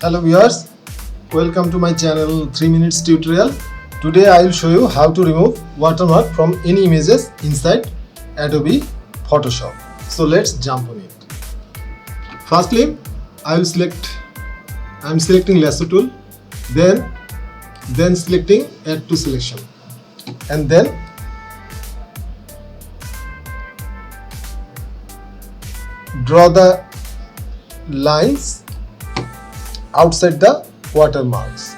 Hello viewers, welcome to my channel 3 minutes tutorial. Today I will show you how to remove watermark from any images inside Adobe Photoshop. So let's jump on it. Firstly, I am selecting lasso tool, then selecting add to selection, and then draw the lines outside the watermarks.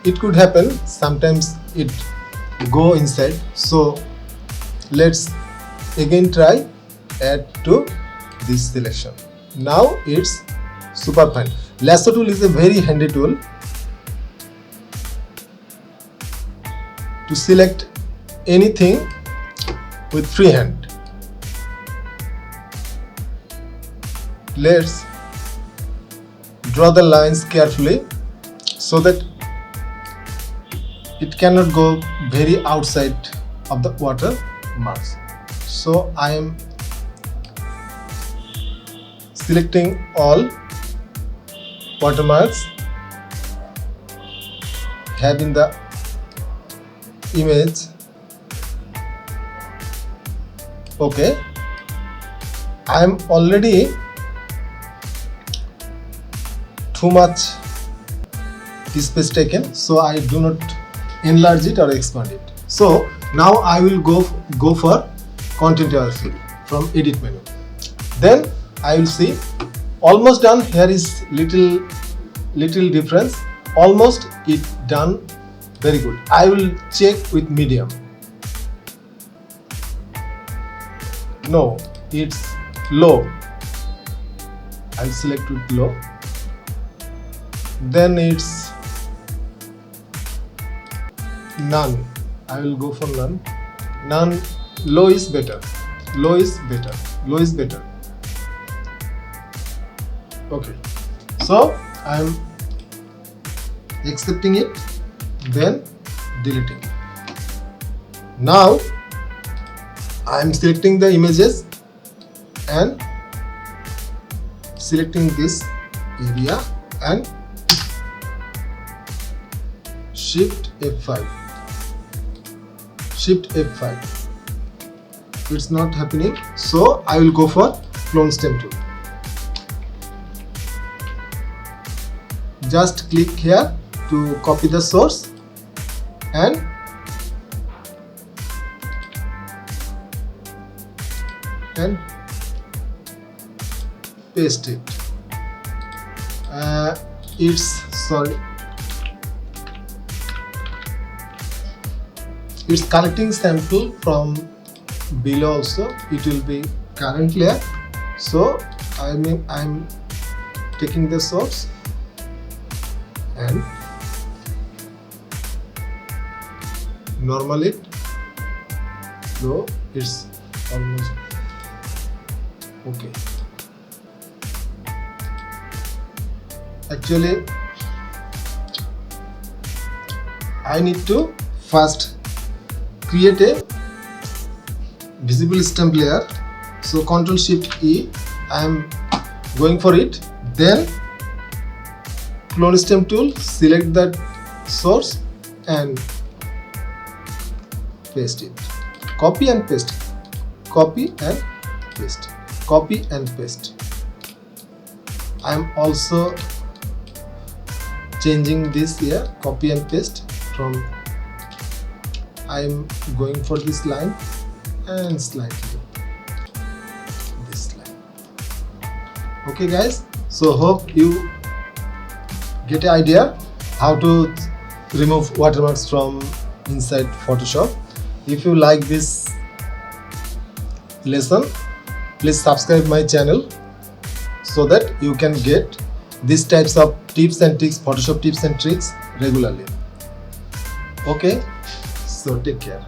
It could happen sometimes it go inside, so let's again try add to this selection. Now it's super fine. Lasso tool is a very handy tool to select anything with free hand. Let's draw the lines carefully so that it cannot go very outside of the watermarks. So I am selecting all watermarks having the image. Okay, I am already too much space taken, so I do not enlarge it or expand it. So now I will go for content aware fill from edit menu. Then I will see almost done. Here is little difference. Almost it done. Very good. I will check with medium. No, it's low. I'll select with low. Then it's none. I will go for none. None. Low is better. Low is better. Low is better. Okay. So I am accepting it, then deleting. Now I am selecting the images and selecting this area and Shift F5. Shift F5. It's not happening, so I will go for clone stem tool. Just click here to copy the source and paste it. It's collecting sample from below also. It will be current layer. So I'm taking the source and normal it. So it's almost okay. Actually, I need to first create a visible stamp layer. So Ctrl Shift E, I am going for it. Then clone stem tool, select that source and paste it. Copy and paste. Copy and paste. Copy and paste. I am also changing this here. Copy and paste from. I am going for this line and slightly this line. Okay guys, so hope you get an idea how to remove watermarks from inside Photoshop. If you like this lesson, please subscribe my channel so that you can get these types of tips and tricks, Photoshop tips and tricks regularly. Okay, so take care.